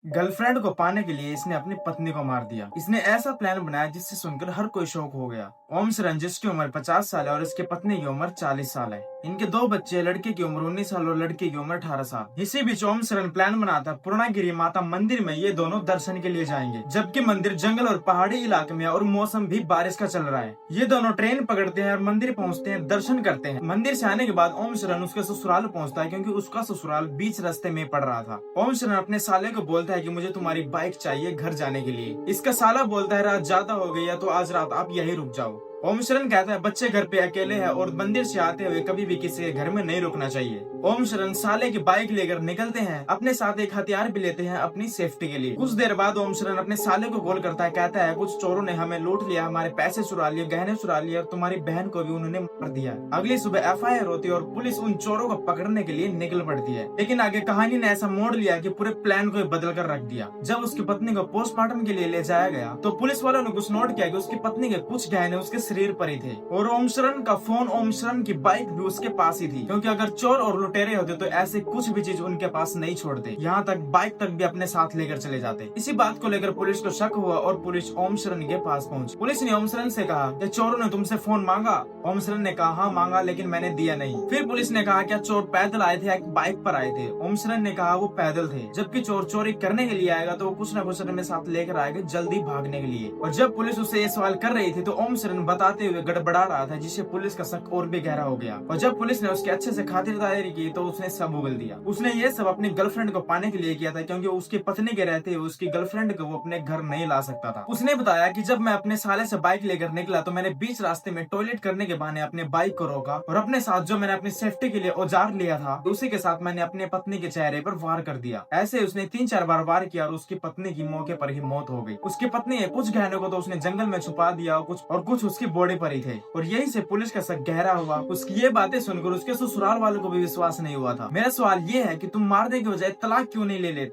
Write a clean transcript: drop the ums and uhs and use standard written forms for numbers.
Girlfriend को पाने के लिए इसने अपनी पत्नी को मार दिया। इसने ऐसा प्लान बनाया जिससे सुनकर हर कोई शौक हो गया। ओम शरण, जिसकी उम्र 50 साल है और इसके पत्नी की उम्र 40 साल है। इनके दो बच्चे, लड़के की उम्र 19 साल और लड़की की उम्र 18 साल। इसी बीच ओम शरण प्लान बनाता पूर्णागिरी माता मंदिर में ये दोनों दर्शन के लिए जाएंगे, जबकि मंदिर जंगल और पहाड़ी इलाके में और मौसम भी बारिश का चल रहा है। ये दोनों ट्रेन पकड़ते हैं और मंदिर पहुंचते हैं, दर्शन करते हैं। मंदिर से आने के बाद ओम शरण उसके ससुराल पहुंचता है, क्योंकि उसका ससुराल बीच रास्ते में पड़ रहा था। ओम शरण अपने साले को बोलता है कि मुझे तुम्हारी बाइक चाहिए घर जाने के लिए। इसका साला बोलता है रात ज्यादा हो गई है तो आज रात आप यहीं रुक जाओ। ओम शरण कहता है बच्चे घर पे अकेले हैं और मंदिर से आते हुए कभी भी किसी के घर में नहीं रुकना चाहिए। ओम शरण साले की बाइक लेकर निकलते हैं। अपने साथ एक हथियार भी लेते हैं अपनी सेफ्टी के लिए। कुछ देर बाद ओम शरण अपने साले को कॉल करता है, कहता है कुछ चोरों ने हमें लूट लिया, हमारे पैसे चुरा लिए, गहने चुरा लिए और तुम्हारी बहन को भी उन्होंने मार दिया। अगली सुबह FIR होती है और पुलिस उन चोरों को पकड़ने के लिए निकल पड़ती है। लेकिन आगे कहानी ने ऐसा मोड़ लिया कि पूरे प्लान को बदल कर रख दिया। जब उसकी पत्नी को पोस्टमार्टम के लिए ले जाया गया तो पुलिस वालों ने कुछ नोट किया कि उसकी पत्नी के कुछ गहने उसके शरीर पर ही थे और ओम शरण का फोन, ओम शरण की बाइक भी उसके पास ही थी, क्योंकि अगर चोर और लुटेरे होते तो ऐसे कुछ भी चीज उनके पास नहीं छोड़ते, यहाँ तक बाइक तक भी अपने साथ लेकर चले जाते। इसी बात को लेकर पुलिस को शक हुआ और पुलिस ओम शरण के पास पहुंची। पुलिस ने ओम शरण से कहा कि चोरों ने तुमसे फोन मांगा। ओम शरण ने कहा हाँ मांगा, लेकिन मैंने दिया नहीं। फिर पुलिस ने कहा क्या चोर पैदल आए थे या बाइक पर आए थे? ओम शरण ने कहा वो पैदल थे, जबकि चोर चोरी करने के लिए आएगा तो वो कुछ न कुछ अपने साथ लेकर आएगा जल्दी भागने के लिए। और जब पुलिस उससे ये सवाल कर रही थी तो ओम शरण बताते हुए गड़बड़ा रहा था, जिससे पुलिस का शक और भी गहरा हो गया। और जब पुलिस ने उसके अच्छे से खातिरदारी की तो उसने सब उगल दिया। उसने ये सब अपनी गर्लफ्रेंड को पाने के लिए किया था, क्योंकि उसकी पत्नी के रहते हुए उसकी गर्लफ्रेंड को वो अपने घर नहीं ला सकता था। उसने बताया कि जब मैं अपने साले से बाइक लेकर निकला तो मैंने बीच रास्ते में टॉयलेट करने के बहाने अपने बाइक को रोका और अपने साथ जो मैंने अपनी सेफ्टी के लिए औजार लिया था उसी के साथ मैंने अपने पत्नी के चेहरे पर वार कर दिया। ऐसे उसने 3-4 बार वार किया और उसकी पत्नी की मौके पर ही मौत हो गई। उसकी पत्नी के कुछ गहनों को तो उसने जंगल में छुपा दिया और कुछ उसकी बॉडी पर ही थे। और यही से पुलिस का शक गहरा हुआ। उसकी ये बातें सुनकर उसके ससुराल वालों को भी विश्वास नहीं हुआ था। मेरा सवाल ये है कि तुम मारने के बजाय तलाक क्यों नहीं ले लेते?